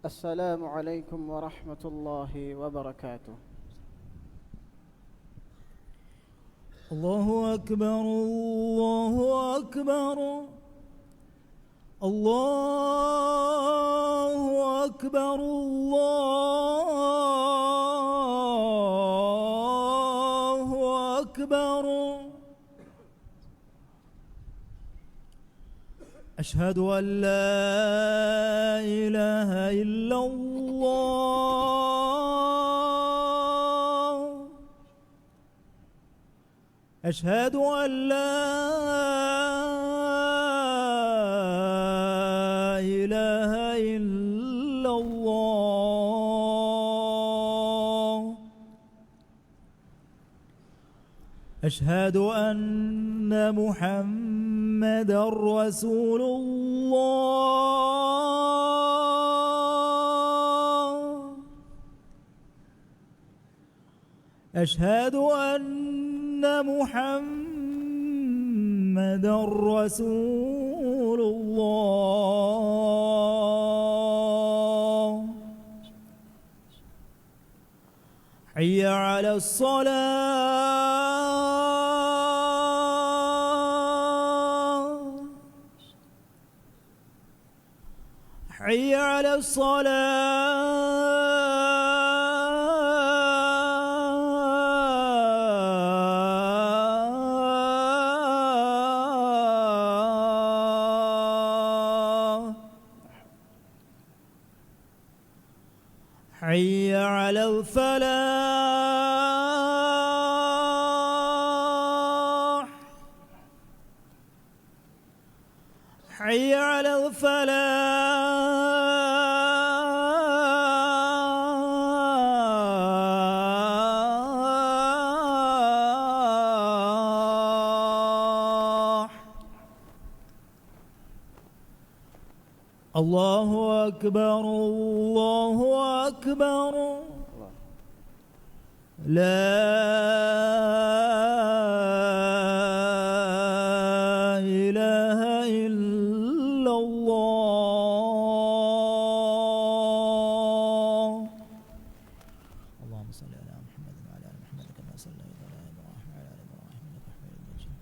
السلام عليكم ورحمة الله وبركاته. الله أكبر الله أكبر الله أكبر الله أكبر. أشهد أن لا إله إلا الله. أشهد أن لا إله إلا الله. أشهد أن محمدًا رسول الله. أشهد أن محمدًا رسول الله. حي على الصلاة. حي على الصلاة. حي على الفلاح. حي على الفلاح. الله أكبر الله أكبر. لا إله إلا الله. اللهم صل على محمد وعلى آل محمد كما صليت على إبراهيم وعلى آل إبراهيم إنك حميد مجيد.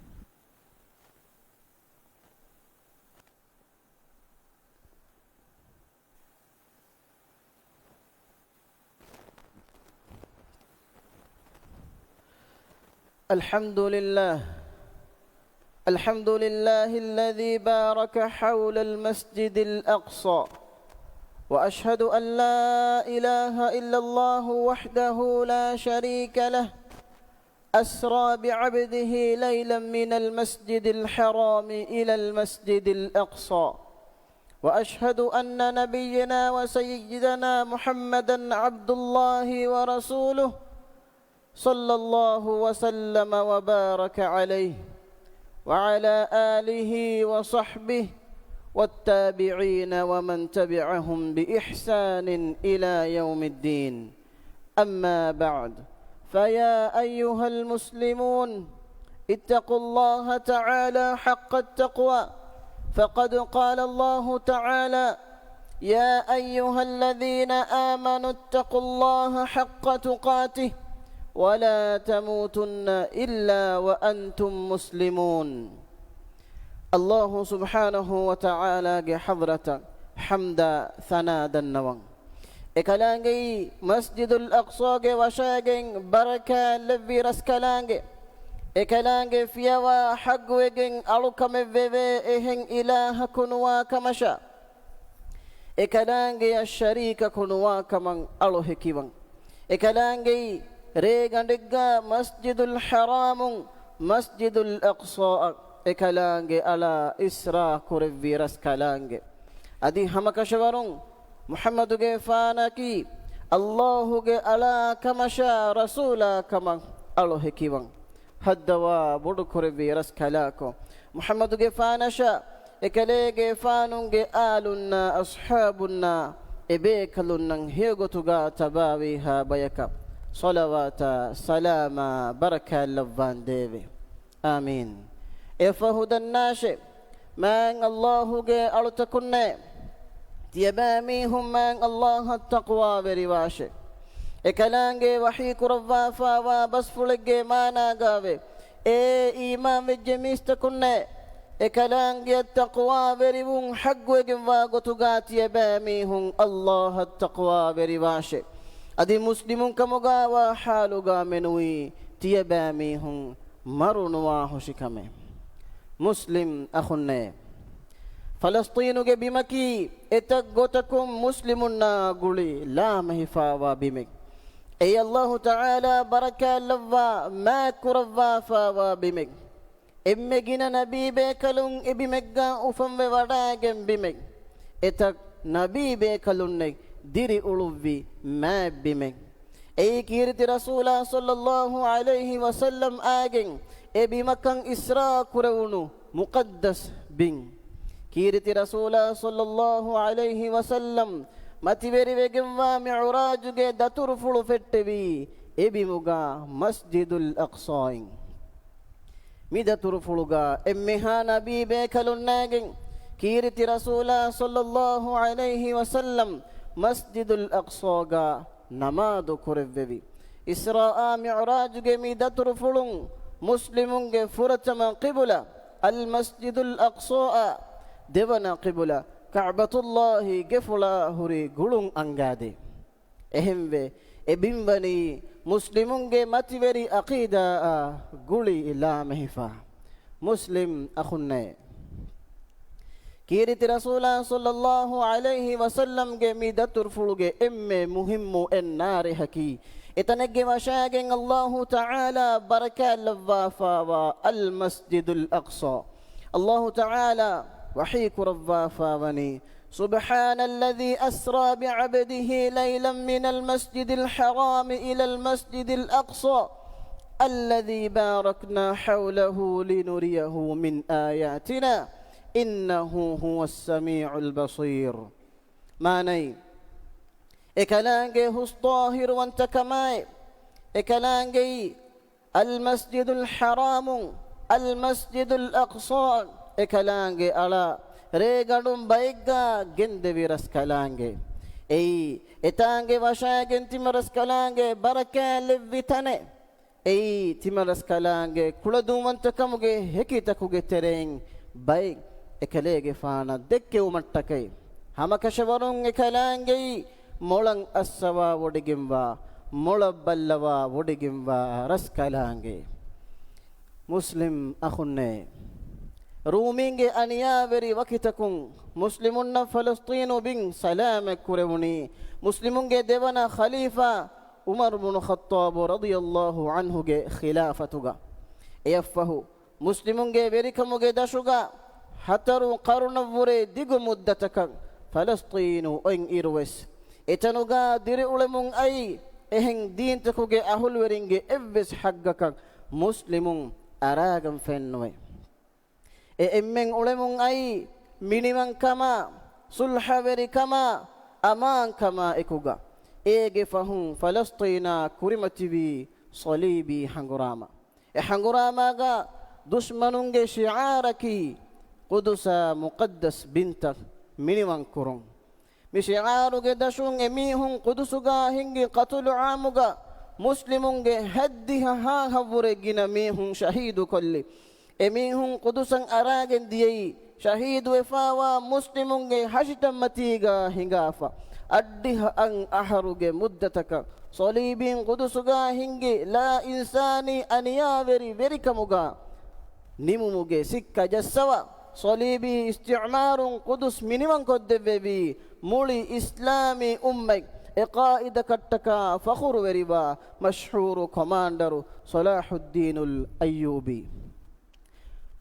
الحمد لله الذي بارك حول المسجد الأقصى، وأشهد أن لا إله إلا الله وحده لا شريك له، أسرى بعبده ليلا من المسجد الحرام إلى المسجد الأقصى. وأشهد أن نبينا وسيدنا محمدًا عبد الله ورسوله، صلى الله وسلم وبارك عليه وعلى آله وصحبه والتابعين ومن تبعهم بإحسان إلى يوم الدين. أما بعد، فيا أيها المسلمون، اتقوا الله تعالى حق التقوى، فقد قال الله تعالى: يا أيها الذين آمنوا اتقوا الله حق تقاته ولا تموتن إلا وأنتم مسلمون. الله سبحانه وتعالى حضرة حمد ثناء النوان إكلانجي مسجد الأقصى وشاجين بركة لبي رسكلانجي إكلانجي فيوا حقوين ألوكم فيفي إهن إله كنوا كمشا إكلانجي الشريك كنوا كمن ألوهكيوان إكلانجي ريغاندغا مسجد الحرام مسجد الأقصى إكلانجي على إسراء كورفي رسكلانجي أدي همكشورون محمد فانكي الله على كمشا رسولا كمان الله كيوان هدوا بدو كورفي رسكلاكو محمد فانشا إكليجي فانونجي آلنا أصحابنا إبيكلنا هيغتوغا تباويها بيكا صلوات سلام بركة لفان ديفي آمين. إفهد الناشئ من الله جي ألتكن තියබෑමීහුම් මෑන් අල්ලාහ් තක්වා වෙරිවාශේ එකලංගේ වහී කුරවාෆාවා බස්ෆුලගේ මානාගාවේ ඒ ඊමාන් වෙජ්ජ මිස්තකුන්නේ එකලංගේ තක්වා වෙරිවුන් හග්වෙගෙන් වා ගොතුගා තියබෑමීහුම් අල්ලාහ් තක්වා වෙරිවාශේ අදි මුස්ලිමුන් කමුගාවා හාලුගා මෙනුයි තියබෑමීහුම් මරුණවා හොෂිකමේ මුස්ලිම් අහුන්නේ ෆලස්තීනුගේ බිමකී එතක් ගොතකුම් මුස්ලිමුන්නා ගුලි ලාම හිෆාවා බිමෙක් ඒ අල්ලාහ් තාලා බරකා ලව්වා මා කුරවා ෆාවා බිමෙක් එම්මෙ ගින නබී බේකලුන් එබිමෙග්ගා උෆම් වේ වඩාගෙන් බිමෙක් එතක් නබී බේකලුන්නේ දිරි උළුව්වි මා බිමෙක් ඒ කීර්ති රසූලා සල්ලල්ලාහු අලයිහි වසල්ලම් ආගෙන් ඒ බිමකන් ඉස්රා කුරවුණු මුකද්දස් බින් කීර්ති රසූලා සල්ලල්ලාහු අලයිහි වසල්ලම් මතිවරි වෙගෙන්වා මිඋරාජුගේ දතුරු ෆුළු ෆෙට්ටවි එබිමුගා මස්ජිදුල් අක්සායින් මිදතුරු ෆුළුගා එම්මෙහා නබී බේකලුන්නාගෙන් කීර්ති රසූලා සල්ලල්ලාහු අලයිහි වසල්ලම් මස්ජිදුල් අක්සාගා නමාදු කුරෙව්වෙවි ඉස්රා මිඋරාජුගේ මිදතුරු ෆුළුන් මුස්ලිමුන්ගේ ෆුරතම qibuලා අල් මස්ජිදුල් අක්සා දෙවන qibuලා කඅබතුල්ලාහි ගෙෆුලා හුරි ගුළුන් අංගාදේ එහෙම්වේ එබිම්බනි මුස්ලිමුන්ගේ මතිවරි අකීදා ගුලි ඉලා මෙහිෆා මුස්ලිම් අඛුන්නේ කීර්ති රසූලා සල්ලල්ලාහු අලයිහි වසල්ලම්ගේ මිදතුරු ෆුළුගේ එම්මේ මුහිම්මු එන්නාරි හකි එතනගේ වශයෙන් අල්ලාහ් තාලා බරකා ලව්වාෆාවා අල් මස්ජිදුල් අක්සා අල්ලාහ් තාලා وحي كرفافا وني سبحان الذي أسرى بعبده ليلا من المسجد الحرام إلى المسجد الأقصى الذي باركنا حوله لنريه من آياتنا إنه هو السميع البصير ماني إكلانجي هو طاهر وانت كماي إكلانجي المسجد الحرام المسجد الأقصى එකලාංගේ අලා රේගඩුම් බයිග්ගා ගෙන්දෙවි රස් කලාංගේ එයි එතාංගේ වශයෙන් තිමරස් කලාංගේ බරකෑ ලෙව්විතනේ එයි තිමරස් කලාංගේ කුලදුමන්තකමුගේ හෙකිතකුගේ තෙරෙන් බයි එකලේගේ ෆාන දෙක්කේ උමට්ටකේ හමකෂවරුන් එකලාංගේ මොලං අස්සවා වොඩිගෙම්වා මොලබල්ලවා වොඩිගෙම්වා රස් කලාංගේ මුස්ලිම් අඛුන්නේ رومينجي أنيابري وكتكم مسلمون فلسطين بن سلام كروني مسلمون دبنا خليفة عمر بن الخطاب رضي الله عنه خلافتك يفه مسلمون بريكم دشوغا حتروا قرن وري ديغ مدتك فلسطين ان إروس اتنوغا ديري علمون أي إهن دين تكوغي أهل ورينجي إبس حقك مسلمون أراغم فنوي එම්මෙන් උලෙමුන් අයි මිනිමන් කමා සුල්හවරි කමා අමාන් කමා එකුගා ඒගේ ෆහුන් ෆලස්තීනා කුරිමතිවි සලීබි හංගුරාමා හංගුරාමාගා දුෂ්මනුන්ගේ ශිආරකි කුදුසා මුකද්දස් බින්ත මිනිමන් කුරුන් මේ ශිආරුගේ දෂුන් එමිහුන් කුදුසුගා හින්ගේ කතුලු ආමුගා මුස්ලිමුන්ගේ හද්දිහා හවුරේ ගින මිහුන් ශහීදු කොල්ලි එමිහුන් කුදුසන් අරාගෙන් දියයි ශහීද් වෙෆාවා මුස්ලිමුන්ගේ හෂිතම්මතිගා හිඟාෆා අඩ්ඩිහ අන් අහරුගේ මුද්දතක සලීබින් කුදුසුගා හින්ගේ ලා ඉන්සානි අනියාවරි වෙරිකමුගා නිමුමුගේ සික්ක ජස්සවා සලීබි ඉස්තිමාරුන් කුදුස් මිනිමන් කොද්දෙව්වෙවි මුලි ඉස්ලාමි උම්මෙක් එකායිද කට්ටකා ෆඛුරු වෙරිවා මෂ්හූරු කොමාන්ඩරු සලාහුද්දීනුල් අය්යූබි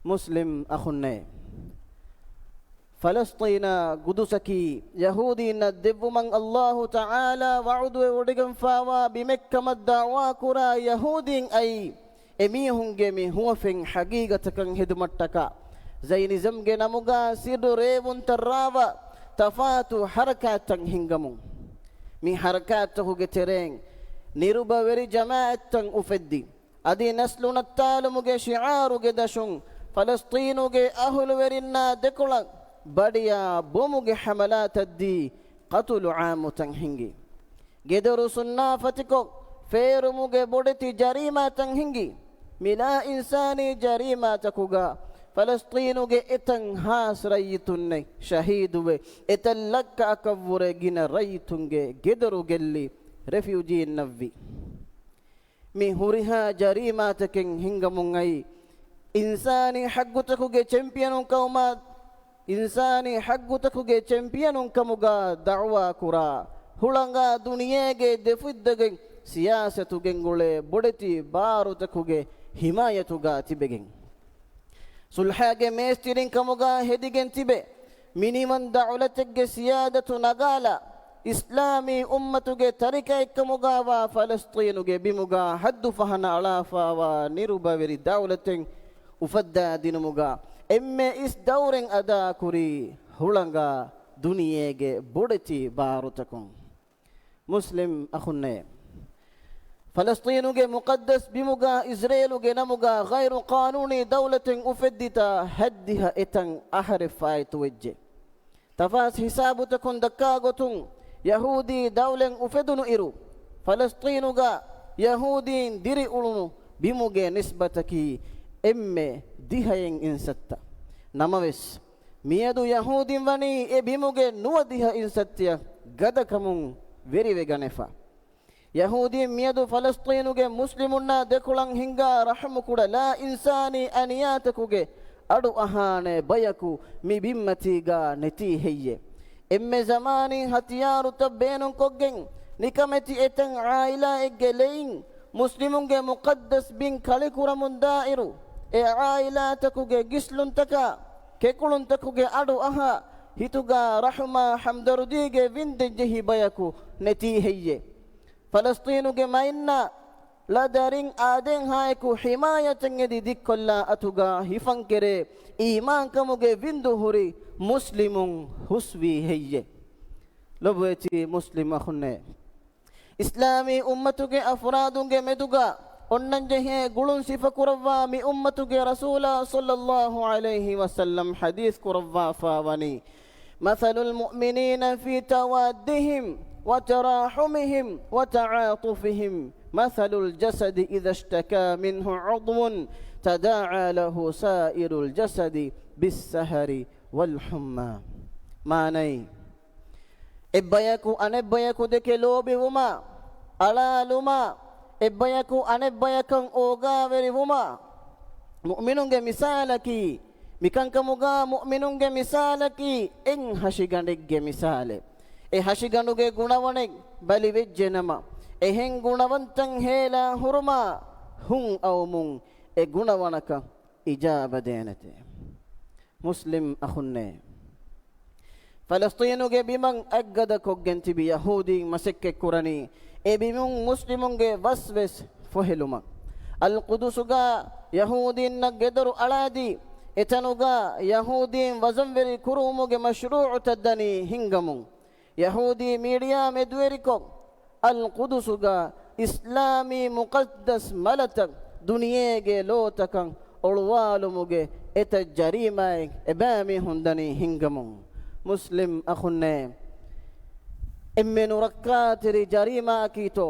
مسلم أخنّي فلسطين قدسكي يهودي ندب من الله تعالى وعدو ودقن فاوا بمكة مدعوا كرا يهودين أي إميهم جمي هو فين حقيقة كان هدمتك زين زمج نمجا سيدو ريبون تراوا تفاتو حركات هنجمو من حركاته جترين نيروبا وري جماعة أفدي أدي نسلنا التالو مجا شعار جدشون فلسطين أهل ورنا دكلا ಬಡಿಯ ಬೊಮುಗೆ ಹಮಲಾತದ್ದಿ ಕತುಲು ಆಮುತಂ ಹಿಂಗಿ ಗೆದರು ಸುನ್ನಾ ಫತಿಕೊ ಫೇರುಮುಗೆ ಬೊಡೆತಿ ಜರೀಮಾತಂ ಹಿಂಗಿ ಮಿಲಾ ಇನ್ಸಾನಿ ಜರೀಮಾತಕುಗ ಫಲಸ್ತೀನುಗೆ ಎತಂ ಹಾಸ್ ರೈತುನ್ನೆ ಶಹೀದುವೆ ಎತಲ್ಲಕ್ಕ ಅಕವ್ವುರೆ ಗಿನ ರೈತುಂಗೆ ಗೆದರು ಗೆಲ್ಲಿ ರೆಫ್ಯೂಜಿ ನವ್ವಿ ಮಿ ಹುರಿಹ ಜರೀಮಾತಕೆಂ ಹಿಂಗ ಮುಂಗೈ ಇನ್ಸಾನಿ ಹಗ್ಗುತಕುಗೆ ಚಾಂಪಿಯನು ಕೌಮ ಇನ್ಸಾನಿ ಹಗ್ಗುತಕುಗೆ ಚಾಂಪಿಯನು ಕಮುಗ ದಅವಾ ಕುರ ಹುಳಂಗ ದುನಿಯೆಗೆ ದೆಫುದ್ದಗೆ ಸಿಯಾಸತುಗೆಂಗುಳೆ ಬೊಡೆತಿ ಬಾರುತಕುಗೆ ಹಿಮಾಯತುಗ ತಿಬೆಗೆಂ ಸುಲ್ಹಾಗೆ ಮೇಸ್ತಿರಿಂ ಕಮುಗ ಹೆದಿಗೆಂ ತಿಬೆ ಮಿನಿಮನ್ ದೌಲತೆಗೆ ಸಿಯಾದತು ನಗಾಲ ಇಸ್ಲಾಮಿ ಉಮ್ಮತುಗೆ ತರಿಕ ಎಕ್ಕಮುಗಾವ ಫಲಸ್ತೀನುಗೆ ಬಿಮುಗ ಹದ್ದು ಫಹನ ಅಳಾಫಾವ ನಿರುಬವೆರಿ ದೌಲತೆಂ ಉಫದ್ದ ದಿನಮುಗ ಎಮ್ಮೆ ಇಸ್ ದೌರೆಂ ಅದಾ ಕುರಿ ಹುಳಂಗ ದುನಿಯೆಗೆ ಬೊಡೆತಿ ಬಾರುತಕುಂ ಮುಸ್ಲಿಂ ಅಖುನ್ನೆ ಫಲಸ್ತೀನುಗೆ ಮುಕದ್ದಸ್ ಬಿಮುಗ ಇಸ್ರೇಲುಗೆ ನಮುಗ ಗೈರು ಕಾನೂನಿ ದೌಲತೆಂ ಉಫೆದ್ದಿತ ಹದ್ದಿಹ ಎತಂ ಅಹರಿಫಾಯ್ತು ವೆಜ್ಜೆ ತಫಾಸ್ ಹಿಸಾಬುತಕುಂ ದಕ್ಕಾಗೊತುಂ ಯಹೂದಿ ದೌಲೆಂ ಉಫೆದುನು ಇರು ಫಲಸ್ತೀನುಗ ಯಹೂದೀನ್ ದಿರಿ ಉಳುನು ಬಿಮುಗೆ ನಿಸ್ಬತಕಿ ಎಮ್ಮೆ ದಿಹಯೆಂ ಇನ್ಸತ್ತ ನಮವೆಸ್ ಮಿಯದು ಯಹೂದಿಂ ವನಿ ಎ ಬಿಮುಗೆ ನುವ ದಿಹ ಇನ್ಸತ್ಯ ಗದಕಮುಂ ವೆರಿವೆ ಗನೆಫ ಯಹೂದಿ ಮಿಯದು ಫಲಸ್ತೀನುಗೆ ಮುಸ್ಲಿಮುನ್ನ ದೆಕುಳಂ ಹಿಂಗ ರಹಮು ಕೂಡ ಲಾ ಇನ್ಸಾನಿ ಅನಿಯಾತಕುಗೆ ಅಡು ಅಹಾನೆ ಬಯಕು ಮಿ ಬಿಮ್ಮತಿಗ ನೆತಿ ಹೆಯ್ಯೆ ಎಮ್ಮೆ ಜಮಾನಿ ಹತಿಯಾರು ತಬ್ಬೇನು ಕೊಗ್ಗೆಂ ನಿಕಮೆತಿ ಎತಂ ಆಯಿಲಾ ಎಗ್ಗೆ ಲೆಯಿಂ ಮುಸ್ಲಿಮುಂಗೆ ಮುಕದ್ದಸ್ ಬಿನ್ ಕಳಿಕುರ ಮುಂದಾಯಿರು ಎ ಆಯಿಲಾತಕುಗೆ ಗಿಸ್ಲುಂತಕ ಕೆಕುಳುಂತಕುಗೆ ಅಡು ಅಹ ಹಿತುಗ ರಹಮ ಹಮ್ದರುದಿಗೆ ವಿಂದೆ ಜಹಿ ಬಯಕು ನೆತಿ ಹೆಯ್ಯೆ ಫಲಸ್ತೀನುಗೆ ಮೈನ್ನ ಲದರಿಂ ಆದೆಂ ಹಾಯಕು ಹಿಮಾಯತಂಗೆದಿ ದಿಕ್ಕೊಲ್ಲ ಅತುಗ ಹಿಫಂಕೆರೆ ಈಮಾಂಕಮುಗೆ ವಿಂದು ಹುರಿ ಮುಸ್ಲಿಮುಂ ಹುಸ್ವಿ ಹೆಯ್ಯೆ ಲೊಬೆತಿ ಮುಸ್ಲಿಮ ಹುನ್ನೆ ಇಸ್ಲಾಮಿ ಉಮ್ಮತುಗೆ ಅಫ್ರಾದುಂಗೆ ಮೆದುಗ ಒನ್ನಂಜೆ ಹೇ ಗುಳುನ್ ಸಿಫ ಕುರವ್ವ ಮಿ ಉಮ್ಮತುಗೆ ರಸೂಲ ಸಲ್ಲಲ್ಲಾಹು ಅಲೈಹಿ ವಸಲ್ಲಂ ಹದೀಸ್ ಕುರವ್ವ ಫಾವನಿ ಮಸಲುಲ್ ಮುಅ್ಮಿನೀನ ಫೀ ತವಾದ್ದihim وتراحمهم وتعاطفهم مثل الجسد إذا اشتكى منه عضو تداعى له سائر الجسد بالسهر والحمى ماني إبيكو أنبيكو دكي لوبي وما ألا لما إبيكو أنبيكو أوغاوري وما مؤمنون مثالكي مكان كموغا مؤمنون مثالكي إن هشيغانك مثالي ಎ ಹಶಿಗನುಗೆ ಗುಣವಣೆ ಬಲಿವೆಜ್ಜೆ ನಮ ಎಹೆಂ ಗುಣವಂತಂ ಹೇಲ ಹುರುಮ ಹುಂ ಔಮುಂ ಎ ಗುಣವಣಕ ಇಜಾಬದೇನತೆ ಮುಸ್ಲಿಂ ಅಹುನ್ನೆ ಫಲಸ್ತೀನುಗೆ ಬಿಮಂ ಅಗ್ಗದ ಕೊಗ್ಗೆಂತಿಬಿ ಯಹೂದಿ ಮಸೆಕ್ಕೆ ಕುರನಿ ಎ ಬಿಮುಂ ಮುಸ್ಲಿಮುಂಗೆ ವಸ್ವೆಸ್ ಫೊಹೆಲುಮ ಅಲ್ ಕುದುಸುಗ ಯಹೂದಿನ್ನ ಗೆದರು ಅಳಾದಿ ಎತನುಗ ಯಹೂದೀನ್ ವಜಂವೆರಿ ಕುರುಮುಗೆ ಮಶ್ರೂಉ ತದ್ದನಿ ಹಿಂಗಮುಂ ಯಹೂದಿ ಮೀಡಿಯಾ ಮೆದುವೆರಿಕೊ ಅಲ್ ಕುದುಸುಗ ಇಸ್ಲಾಮಿ ಮುಕದ್ದಸ್ ಮಲತ ದುನಿಯೆಗೆ ಲೋತಕಂ ಒಳುವಾಲುಮುಗೆ ಎತ ಜರೀಮಾಯ್ ಎಬಾಮಿ ಹುಂದನಿ ಹಿಂಗಮುಂ ಮುಸ್ಲಿಂ ಅಖುನ್ನೆ ಎಮ್ಮೆನು ರಕ್ಕಾತಿರಿ ಜರೀಮಾ ಕೀತೋ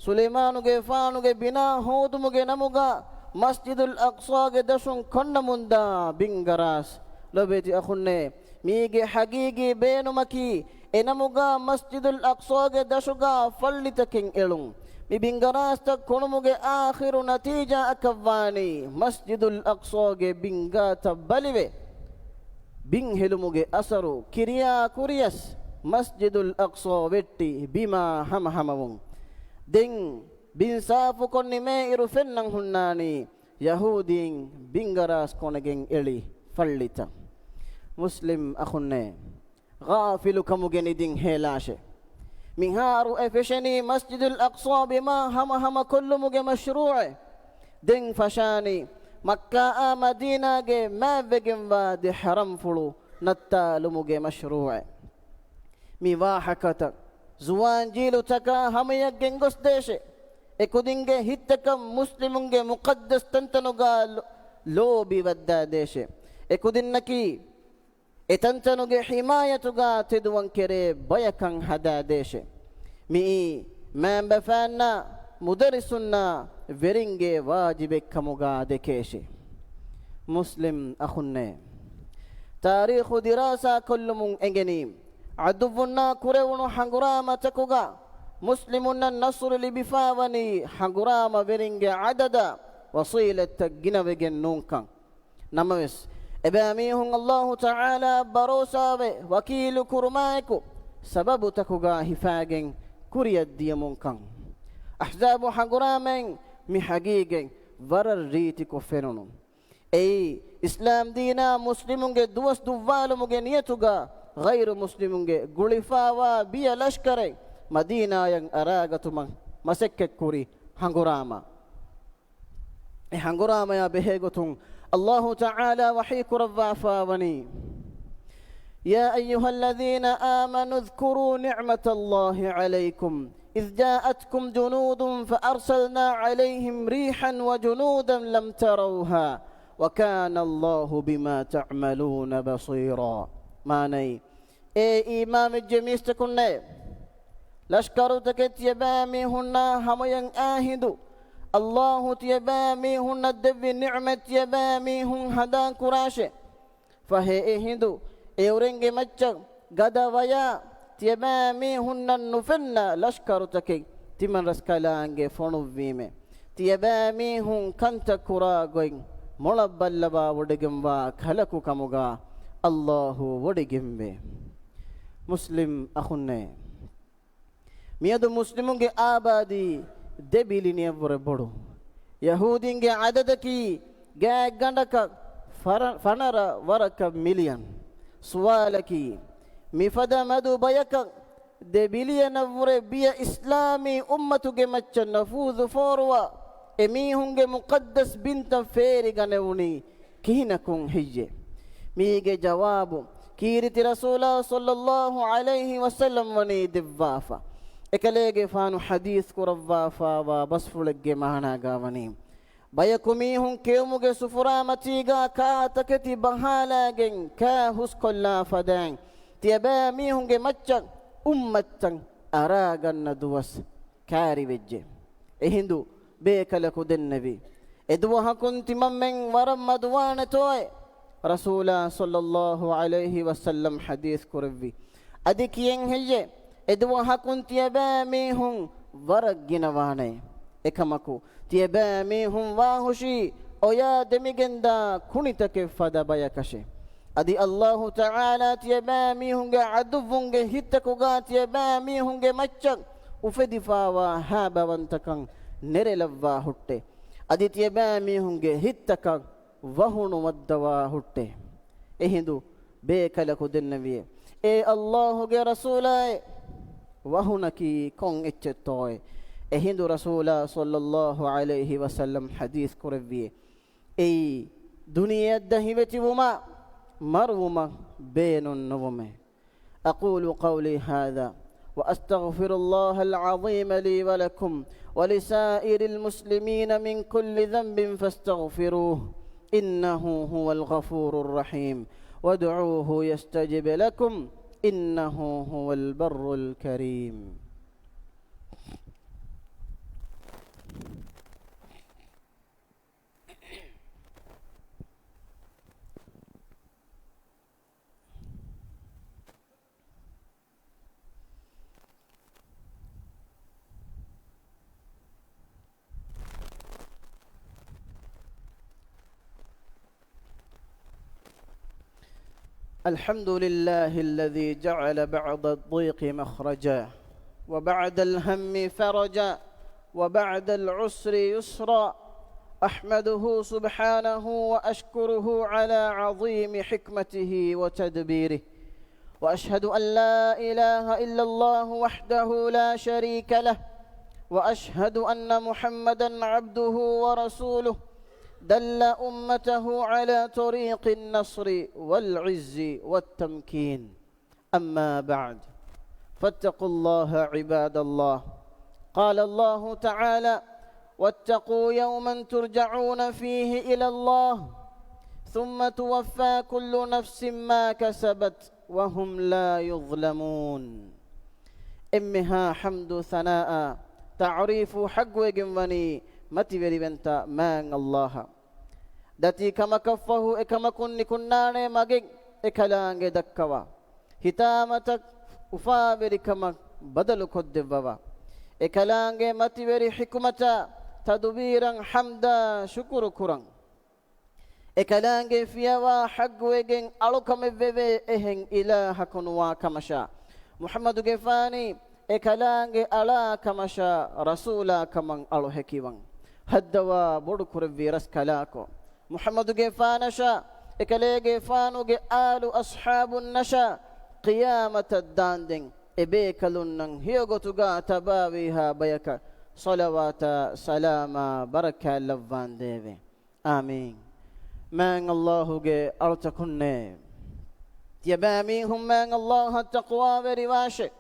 ಸುಲೇಮಾನುಗೆ ಫಾನುಗೆ ಬಿನಾ ಹೋದುಮುಗೆ ನಮುಗ ಮಸ್ಜಿದುಲ್ ಅಕ್ಸಾಗೆ ದಶುಂ ಕೊಂಡ ಮುಂದ ಬಿಂಗರಾಸ್ ಲೊಬೇತಿ ಅಖುನ್ನೆ ಮೀಗೆ ಹಗೀಗಿ ಬೇನುಮಕಿ ಎನಮುಗ ಮಸ್ಜಿದುಲ್ ಅಕ್ಸಾಗೆ ದಶುಗ ಫಳ್ಳಿತಕೆಂ ಎಳುಂ ಮಿ ಬಿಂಗರಾಸ್ತ ಕೊಣುಮುಗೆ ಆಖಿರು ನತೀಜಾ ಅಕವ್ವಾನಿ ಮಸ್ಜಿದುಲ್ ಅಕ್ಸಾಗೆ ಬಿಂಗಾತ ಬಲಿವೆ ಬಿಂಗ್ ಹೆಲುಮುಗೆ ಅಸರು ಕಿರಿಯಾ ಕುರಿಯಸ್ ಮಸ್ಜಿದುಲ್ ಅಕ್ಸಾ ವೆಟ್ಟಿ ಬಿಮಾ ಹಮ ಹಮವುಂ ದೆಂಗ್ ಬಿನ್ ಸಾಫು ಕೊನ್ನಿ ಮೇ ಇರು ಫೆನ್ನಂ ಹುನ್ನಾನಿ ಯಹೂದಿಂ ಬಿಂಗರಾಸ್ ಕೊನಗೆಂ ಎಳಿ ಫಳ್ಳಿತ ಮುಸ್ಲಿಂ ಅಖುನ್ನೆ غافل كمجندين هلاشه مهارو افشني مسجد الاقصى بما هم كل مج مشروع دين فشاني مكة مدينة جي ما بجن واد حرم فلو نتال مج مشروع مي واحكت زوان جيلو تكا هم يجنغس ديشه اكودينجه هيتكم مسلمونجه مقدس تنتنوغا لو بيودا ديشه اكودينكي එතන්තනුගේ හිමායතුගා තෙදුවන් කෙරේ බයකං හදාදේශේ මී මෑම්බැෆෑන්න මුදරිසුන්න වෙරින්ගේ වාජිබෙක්කමුගා දෙකේශේ මුස්ලිම් අහුන්නේ තාරීඛු දිරාසා කොල්ලුමුන් එගෙනීම් අදුවුන්නා කුරෙවුණු හංගුරාමතකුගා මුස්ලිමුන්න නසුරු ලිබිෆාවනි හංගුරාම වෙරින්ගේ අදද වසීලෙත්තක් ගිනවෙගෙන් නූන්කං නමවෙස් එබෑමීහුන් අල්ලාහු තාලා බරෝසාවේ වකීලු කුරුමායකු සබබුතකුගා හිෆාගෙන් කුරියද්දියමුන්කං අහ්සාබු හංගුරාමෙන් මිහගීගෙන් වරර් රීතිකු ෆෙනුණු එයි ඉස්ලාම් දීනා මුස්ලිමුන්ගේ දුවස් දුව්වාලුමුගේ නියතුගා ගෛරු මුස්ලිමුන්ගේ ගුලිෆාවා බිය ලෂ්කරේ මදීනායන් අරාගතුමන් මසෙක්කෙක් කුරි හංගුරාම එ හංගුරාමයා බෙහෙගොතුන් අල්ලාහු තාලා වහී කුරව්වාෆාවනි يا أيها الذين آمنوا اذكروا نعمة الله عليكم إذ جاءتكم جنود فأرسلنا عليهم ريحا وجنودا لم تروها وكان الله بما تعملون بصيرا ماني اي امام الجميس تكون لشكر تكت يبامي هنا همين آهدو الله تيبامي هنا الدب نعمة يبامي هن هدا كراشي فهي اهدو ايورنج مجر غدا ويا تيبامي هنا النفن لشكر تكت تمن رسكالانج فونو ويمي تيبامي هن كنت كراغوين ಮೊಳಬಲ್ಲವ ಒಡಗೆಂಬ ಖಲಕು ಕಮುಗ ಅಲ್ಲಾಹು ಒಡಗೆಂಬೆ ಮುಸ್ಲಿಂ ಅಹುನ್ನೆ ಮಿಯದು ಮುಸ್ಲಿಮುಂಗೆ ಆಬಾದಿ ದೆಬಿಲಿನಿಯವರ ಬಡು ಯಹೂದಿಂಗೆ ಅದದಕಿ ಗ್ಯಾ ಗಂಡಕ ಫನರ ವರಕ ಮಿಲಿಯನ್ ಸುವಾಲಕಿ ಮಿಫದ ಮದು ಬಯಕ ದೆಬಿಲಿಯನವರೆ ಬಿಯ ಇಸ್ಲಾಮಿ ಉಮ್ಮತುಗೆ ಮಚ್ಚ ನಫೂದು ಫೋರ್ವ එමීහුන්ගේ මුකද්දස් බින්ත ෆේරිගනෙවුනි කිහිනකුන් හිජ්ජේ මීගේ ජවාබු කීරිති රසූලා සල්ලල්ලාහු අලයිහි වසල්ලම් වනි දිව්වාෆා එකලේගේ ෆානු හදීස් කුරව්වාෆාවා බස්ෆුලගේ මහනා ගාවනි බයකුමීහුන් කෙවමුගේ සුෆුරාමතිගා කාතකති බහාලාගෙන් කා හුස්කොල්ලා ෆදෑන් තියබෑ මීහුන්ගේ මච්චන් උම්මත්තන් අරාගන්න දුවස් කෑරි වෙජ්ජේ එහිඳු بيكلكو دنبي ادوها كنت ممن ورم مدوان توي رسول صلى الله عليه وسلم حديث كربي اديك ينهجي ادوها كنت يباميهم ورق جنواني اكمكو تيباميهم واهشي او يا دميجندا كنتك فدا بيكشي ادي الله تعالى تيباميهم عدوهم هتكو تيباميهم مچن وفدفاوا هابا وانتكن ನೆರೆಲವ್ವಾ ಹುಟ್ಟೆ ಅದಿತಿಯ ಬ್ಯಾಮೀಹುಂಗೆ ಹಿತ್ತಕ ವಹುಣು ಮದ್ದವಾ ಹುಟ್ಟೆ ಎಹಿಂದು ಬೇಕಲ ಕುದೆನ್ನವಿಯೆ ಎ ಅಲ್ಲಾಹುಗೆ ರಸೂಲಾಯ್ ವಹುಣಕಿ ಕೊಂ ಎಚ್ಚೆತ್ತೋಯ್ ಎಹಿಂದು ರಸೂಲ ಸಲ್ಲಲ್ಲಾಹು ಅಲೈಹಿ ವಸಲ್ಲಂ ಹದೀಸ್ ಕುರವಿಯೆ ಎಯ್ ದುನಿಯದ್ದ ಹಿವೆತಿವುಮ ಮರುವುಮ ಬೇನುನ್ನವುಮೆ ಅಕೂಲು ಕೌಲಿ ಹಾದಾ وأستغفر الله العظيم لي ولكم ولسائر المسلمين من كل ذنب فاستغفروه إنه هو الغفور الرحيم وادعوه يستجب لكم إنه هو البر الكريم الحمد لله الذي جعل بعد الضيق مخرجا وبعد الهم فرجا وبعد العسر يسرا أحمده سبحانه وأشكره على عظيم حكمته وتدبيره وأشهد أن لا إله إلا الله وحده لا شريك له وأشهد أن محمدا عبده ورسوله دل أمته على طريق النصر والعز والتمكين أما بعد فاتقوا الله عباد الله قال الله تعالى واتقوا يوما ترجعون فيه إلى الله ثم توفى كل نفس ما كسبت وهم لا يظلمون إمها حمد ثناء تعريف حق وجنوني متي بريبنتا من الله دتي كما كفه كما كن كنان مجن إكلانج دكوا هتامتك وفابري كما بدل كدبوا إكلانج متي بري حكمتا تدبيرا حمدا شكر كران إكلانج فيوا حق وجن ألوكم بيبي إهن إله كنوا كمشا محمد جفاني إكلانج ألا كمشا رسولا كمان ألو هكيوان هدوا بودكور فيرس كلاكو محمد جفانشا إكلي جفانو آل أصحاب النشا قيامة الداندين إبيكلون هيوغوتوغا تباويها بيكا صلوات سلاما بركة لفان ديبي آمين من الله جي أرتكن يبامي هم من الله التقوى برواشه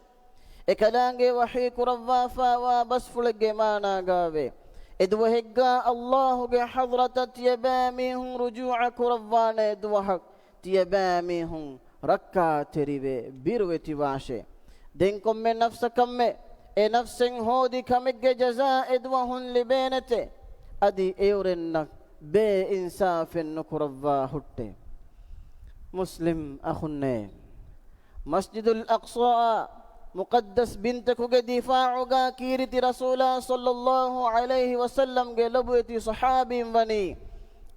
إكلانجي وحيك رفافا وبسفل جمانا قابي إدوهجا الله جي حضرة تيباميهم رجوع كرفان إدوهك تيباميهم ركا تريبي بيروي تباشي دينكم من نفسكم نفس هودي كمج جزاء إدوهن لبينته أدي إيورنك بي إنساف نكرفا هتي مسلم أخني مسجد الأقصى مقدس بنتك دفاعك كيرتي رسول صلى الله عليه وسلم لبوتي صحابي بني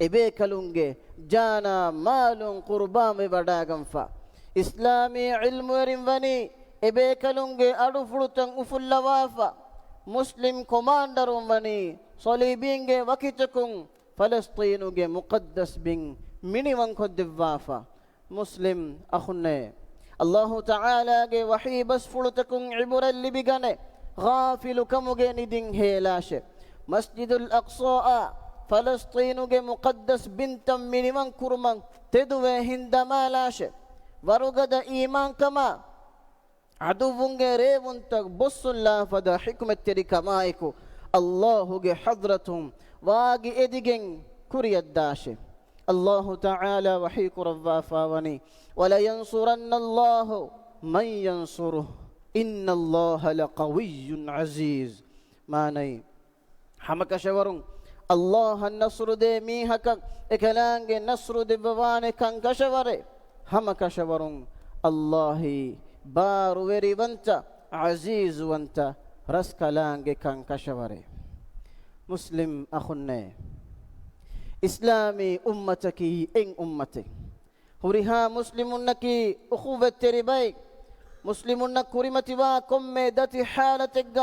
إبيكلونج جانا مال قربان بداغم فا إسلامي علم بني إبيكلونج أرفلتن أفل وافا مسلم كوماندر بني صليبين وكتكم فلسطين مقدس بن مني وانكو دفافا مسلم أخني الله تعالى وحي بس فلتكم عبر اللي بغني غافل كمغين دين هيلاش مسجد الأقصى فلسطين مقدس بنتا من من كرمان تدوى هند مالاش ورغد إيمان كما عدوون ريبون تك بص الله فدا حكمة تري كمايكو الله حضرتهم واجي إدغن كري الداشي الله تعالى وحيك رفافا وني ولا ينصرن الله من ينصره إن الله لقوي عزيز ما ني حمك شورون الله النصر دي ميهك إكلانج النصر دي بواني كان كشوري حمك شورون الله بار وري وانتا عزيز وانتا رسكلانج كان كشوري مسلم أخني إسلامي أمتك إن أمتي هوريها مسلمونك أخوة ترباي مسلمونك كريمتي واكم داتي حالتك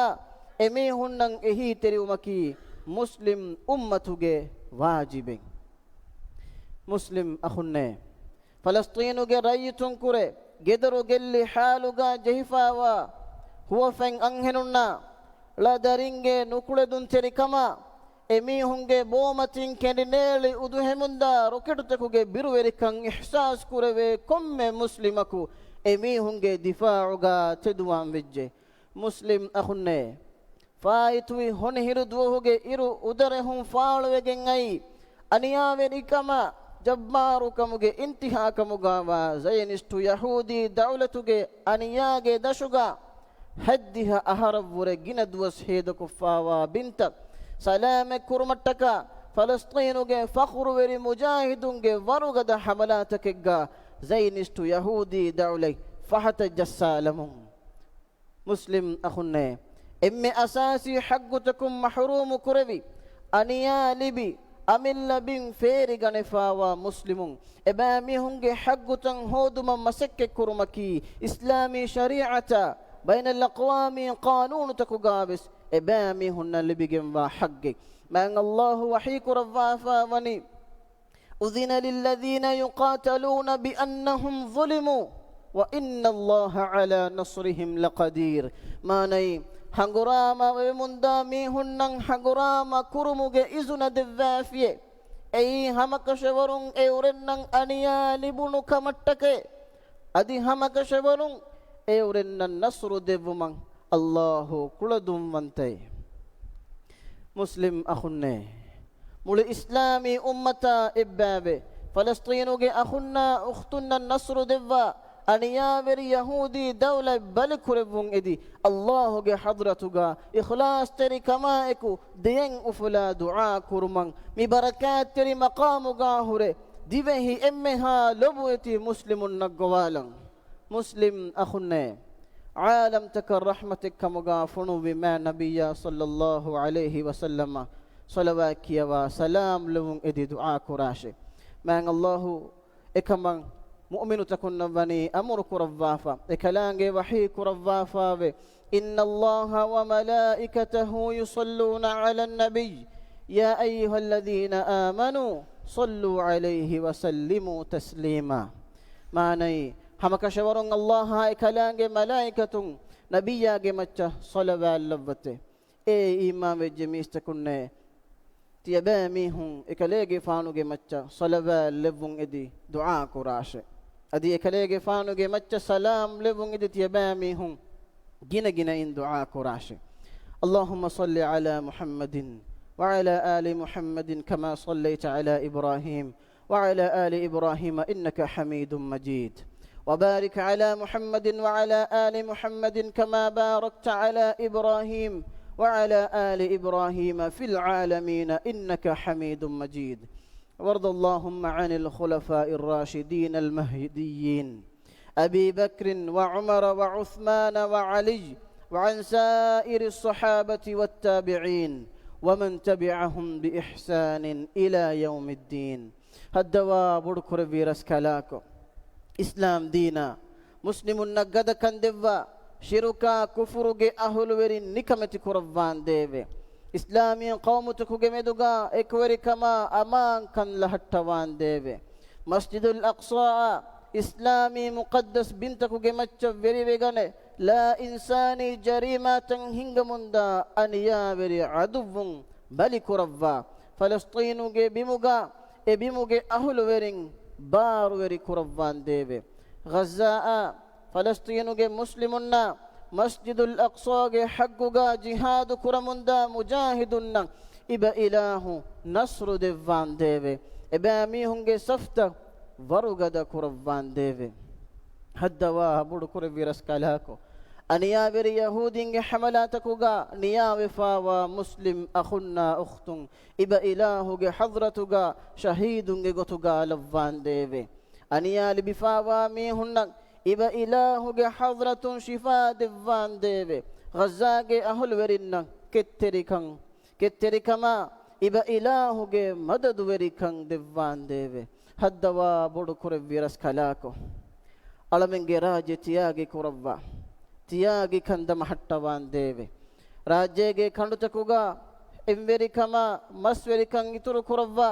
إميهن إهي تريومكي مسلم أمتك واجب مسلم أخني فلسطين رأيتن كري قدروا قل حالك جهفاوا هو فين أنهننا لا دارينج نقول تري كما إميهنge بومتين كندنيل ودوهمندا روكتتكوge بيرويركان إحساس كوربي كم مسلمكو إميهنge دفاعوغا تدوان بيجي مسلم أخني فايتوي هنهيرو دوهوge إيرو ودرهم فالوغن أي أنياويري كما جبارو كموge انتها كموغا زينستو يهودي دولتوge أنياغي دشوغا حدها أهرب ورقين دوس هيدكو فاوا بنتك سلام كرمتك فلسطين فخر وري مجاهد ورغد حملاتك زينست يهودي دولي فحت جسالم مسلم أخني إم أساسي حقتكم محروم كربي أنيا لبي أمل بن فيرغ نفاوا مسلمون إبامي هنجي حقتن هودما مسك كرمكي إسلامي شريعة بين الأقوام قانون تكوغابس إبامي هن اللي بيجن حقك من الله وحيك رفافا وني أذن للذين يقاتلون بأنهم ظلموا وإن الله على نصرهم لقدير ما ني هنغراما ومندامي هن هنغراما كرموغ إذن دفافية أي همك شورون أورنن أنيا لبنو كمتك أدي همك شورون أورنن نصر دفمان الله كل دوم وانتي مسلم أخني مول إسلامي أمتا إبابي ಫಲಸ್ತೀನುಗೆ ಅಖುನ್ನ ಉಖ್ತುನ್ನ ನಸ್ರು ದೆವ್ವ ಅನಿಯಾವೆರಿ ಯಹೂದಿ ದೌಲ ಬಲಿಕುರೆವುಂ ಎದಿ ಅಲ್ಲಾಹುಗೆ ಹದ್ರತುಗ ಇಖ್ಲಾಸ್ ತೆರಿ ಕಮಾಎಕು ದಿಯಂ ಉಫುಲ ದುಆ ಕುರುಮಂ ಮಿ ಬರಕಾತ್ ತೆರಿ ಮಕಾಮುಗ ಹುರೆ ದಿವೆಹಿ ಎಮ್ಮೆಹಾ ಲೊಬುಯತಿ ಮುಸ್ಲಿಮುನ್ ನಗ್ಗವಾಲಂ ಮುಸ್ಲಿಂ ಅಖುನ್ನೆ عالم تكر رحمتك كمغا فنو بما نبي صلى الله عليه وسلم صلوات وسلام لهم ادي دعاء كراشي من الله اكمن مؤمن تكون بني امر كرفافا اكلانغي وحي كرفافا ان الله وملائكته يصلون على النبي يا ايها الذين امنوا صلوا عليه وسلموا تسليما معنى همكشورون الله هاي كلانge ملائكتون نبياගේ මච්ච صلوات لبته اي امام جميستكن تيبامي هم اكليගේ فانوගේ මච්ච صلوات لبون ادي دعاء كراشه ادي اكليගේ فانوගේ මච්ච سلام لبون ادي تيبامي هم جنا ان دعاء كراشه اللهم صل على محمد وعلى آل محمد كما صليت على إبراهيم وعلى آل إبراهيم إنك حميد مجيد وبارك على محمد وعلى آل محمد كما باركت على إبراهيم وعلى آل إبراهيم في العالمين إنك حميد مجيد وارض اللهم عن الخلفاء الراشدين المهديين أبي بكر وعمر وعثمان وعلي وعن سائر الصحابة والتابعين ومن تبعهم بإحسان إلى يوم الدين هدوا بركر فيرس كلاكو إسلام دينا مسلم نقد كندوا شركا كفرج أهل ورين نكمة كرفان ديوه إسلامي قوم تكوج مدوغا إكوري كما أمان كان لهتوان ديوه مسجد الأقصى إسلامي مقدس بنتكو جمتش وري ويغانه لا إنساني جريمة تنهنگ مندا أنيا وري عدوون بلي كرفا فلسطين بموغا بموغا أهل ورين بار وري كرفان ديوه غزاء فلسطين مسلمون مسجد الأقصى حقوغا جهاد كرموندا مجاهدون إبا إله نصر ديوان ديوه إبا ميهنگ سفتا ورغدا كرفان ديوه هدوا بڑکر ویرس کلاکو انیاویر یهودین حملاتکوگا نیاوفاوا مسلم اخنا اختن ابا الہوگ حضرتوگا شہیدنگ گتوگا لوان دیوے انیال بفاوا میہنن ابا الہوگ حضرتن شفا دیوان دیوے غزاگ اہل ورن کترکما ابا الہوگ مدد ورکن دیوان دیوے هدوا بڑکر ویرس کلاکو ಅಳಮೆಂಗೆ ರಾಜ್ಯ ತಿಯಾಗಿ ಕುರವ್ವ ತಿಯಾಗಿ ಕಂದ ಮಹಟ್ಟವಾನ್ ದೇವೆ ರಾಜ್ಯಗೆ ಕಂಡುತಕುಗ ಎಂವೆರಿಕಮ ಮಸ್ವೆರಿಕಂ ಇತುರು ಕುರವ್ವ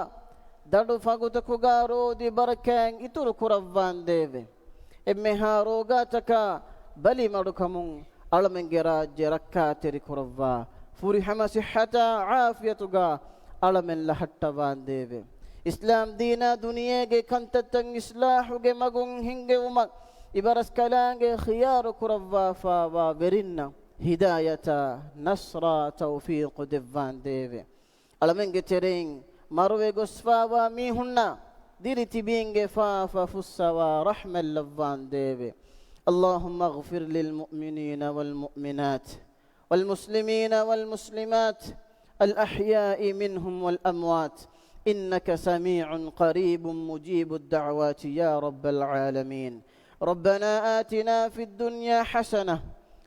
ದಡು ಫಗುತಕುಗ ರೋದಿ ಬರಕ್ಯಾಂಗ್ ಇತುರು ಕುರವ್ವಾನ್ ದೇವೆ ಎಮ್ಮೆ ಹಾ ರೋಗಾತಕ ಬಲಿ ಮಡುಕಮುಂ ಅಳಮೆಂಗೆ ರಾಜ್ಯ ರಕ್ಕಾತೆರಿ ಕುರವ್ವ ಫುರಿಹಮ ಸಿಹತ ಆಫಿಯತುಗ ಅಳಮೆಲ್ಲ ಹಟ್ಟವಾನ್ ದೇವೆ ಇಸ್ಲಾಂ ದೀನ ದುನಿಯೆಗೆ ಕಂತತ್ತಂಗ್ ಇಸ್ಲಾಹುಗೆ ಮಗುಂ ಹಿಂಗೆ ಉಮಕ್ إبرس كلانج خيار كرفا فا برنا هداية نصر توفيق دفان ديفي ألمنج ترين مروي قصفا وميهنا ديري تبينج فا فسوا رحمة اللفان ديفي اللهم اغفر للمؤمنين والمؤمنات والمسلمين والمسلمات الأحياء منهم والأموات إنك سميع قريب مجيب الدعوات يا رب العالمين ربنا آتنا في الدنيا حسنة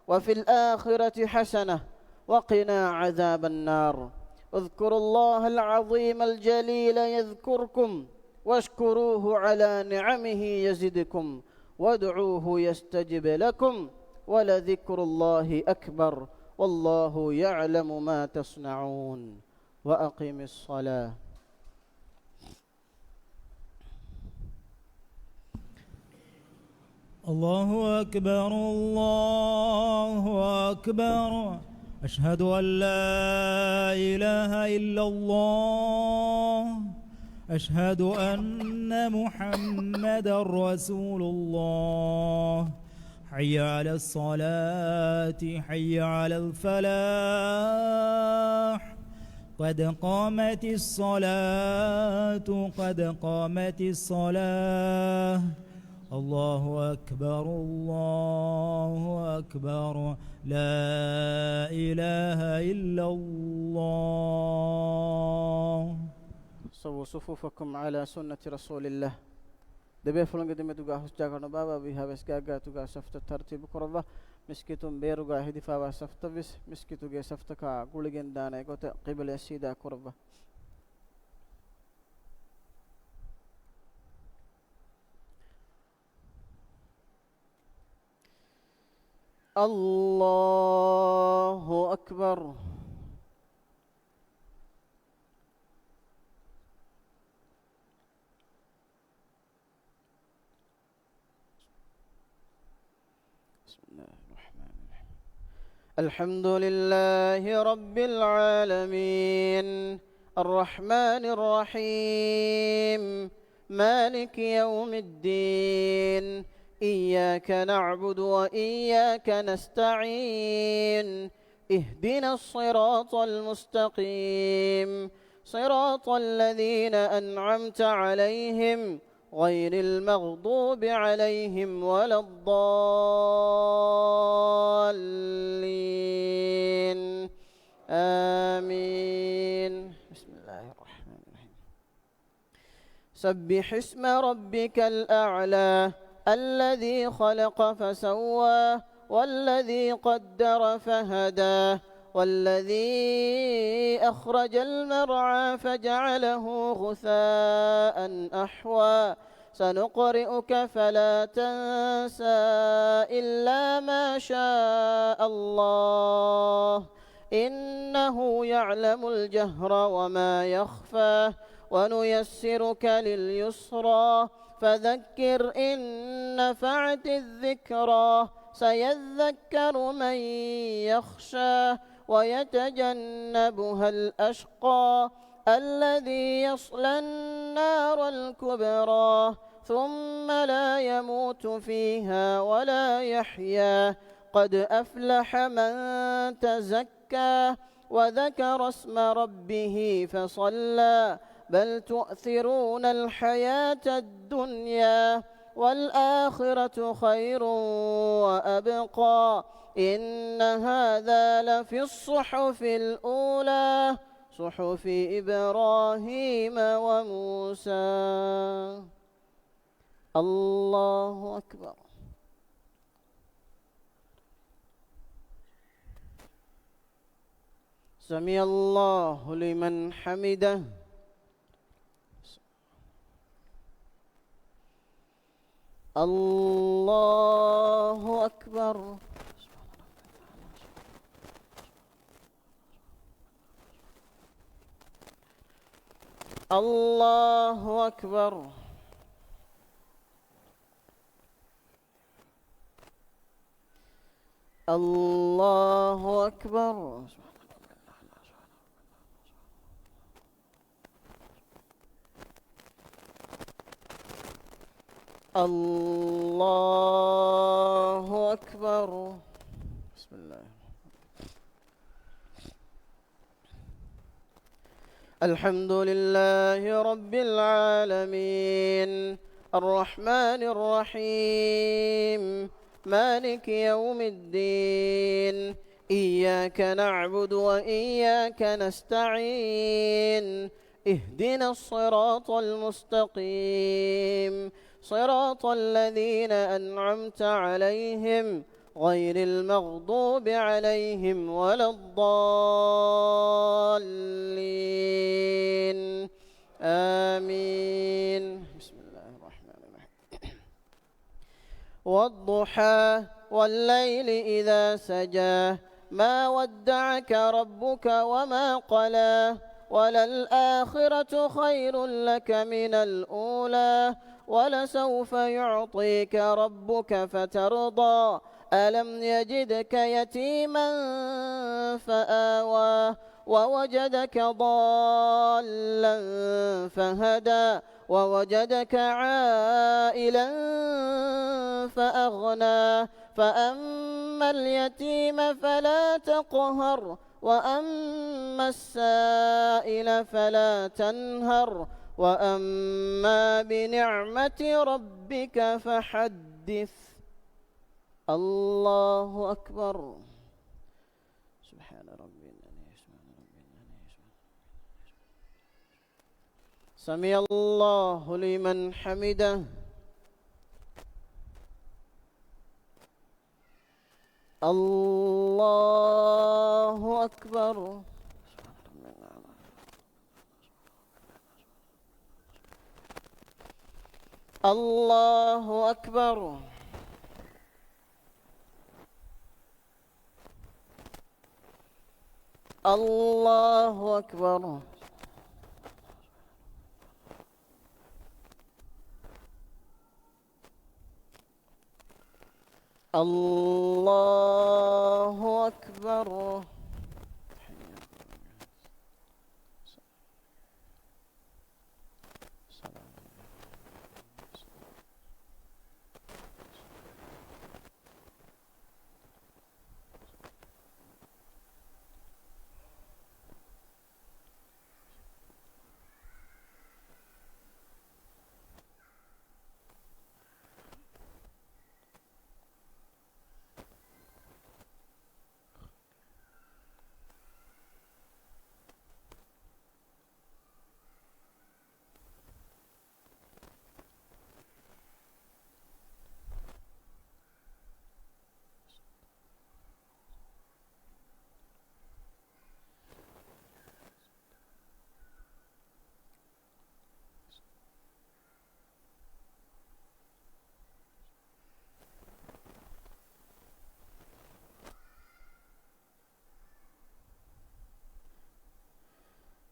وفي الآخرة حسنة وقنا عذاب النار اذكروا الله العظيم الجليل يذكركم واشكروه على نعمه يزدكم وادعوه يستجب لكم ولذكر الله أكبر والله يعلم ما تصنعون وأقم الصلاة. الله أكبر الله أكبر أشهد أن لا إله إلا الله أشهد أن محمدا رسول الله حي على الصلاة حي على الفلاح قد قامت الصلاة قد قامت الصلاة الله أكبر الله أكبر لا إله إلا الله. صووا صفوفكم على سنة رسول الله. دبي فلان قدمت تجاه جاكنا بابا بها بس جاكا تجاه سفت الترتيب كربا مسكتم بيرجع هدي فوا سفت بس مسكتو جا سفت كا قولين دانا يقطع قبل السيدة كربا. الله أكبر. الحمد لله رب العالمين الرحمن الرحيم مالك يوم الدين إياك نعبد وإياك نستعين اهدنا الصراط المستقيم صراط الذين أنعمت عليهم غير المغضوب عليهم ولا الضالين آمين. بسم الله الرحمن الرحيم. سبح اسم ربك الأعلى الذي خلق فسوى والذي قدر فهدى والذي أخرج المرعى فجعله غثاء أحوى سنقرئك فلا تنسى إلا ما شاء الله إنه يعلم الجهر وما يخفى ونيسرك لليسرى فذكر إن نفعت الذكرى سيذكر من يخشى ويتجنبها الأشقى الذي يصلى النار الكبرى ثم لا يموت فيها ولا يحيا قد أفلح من تزكى وذكر اسم ربه فصلى بل تؤثرون الحياة الدنيا والآخرة خير وأبقى إن هذا لفي الصحف الأولى صحف إبراهيم وموسى. الله أكبر. سمع الله لمن حمده. الله أكبر. الله أكبر. الله أكبر. الله أكبر. بسم الله. الحمد لله رب العالمين الرحمن الرحيم مالك يوم الدين إياك نعبد وإياك نستعين اهدنا الصراط المستقيم صراط الذين أنعمت عليهم غير المغضوب عليهم ولا الضالين آمين. بسم الله الرحمن الرحيم. والضحى والليل إذا سجى ما ودعك ربك وما قلى وللآخرة خير لك من الأولى ولسوف يعطيك ربك فترضى ألم يجدك يتيما فآوى ووجدك ضالا فهدى ووجدك عائلا فأغنى فأما اليتيم فلا تقهر وأما السائل فلا تنهر وأما بنعمة ربك فحدث. الله أكبر. سبحان ربي العلي. سمع الله لمن حمده. الله أكبر. الله أكبر. الله أكبر. الله أكبر.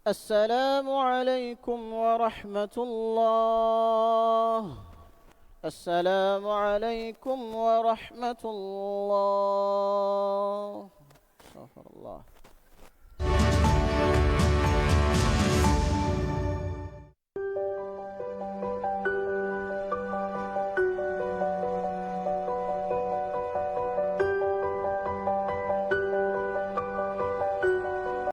السلام عليكم ورحمة الله. السلام عليكم ورحمة الله.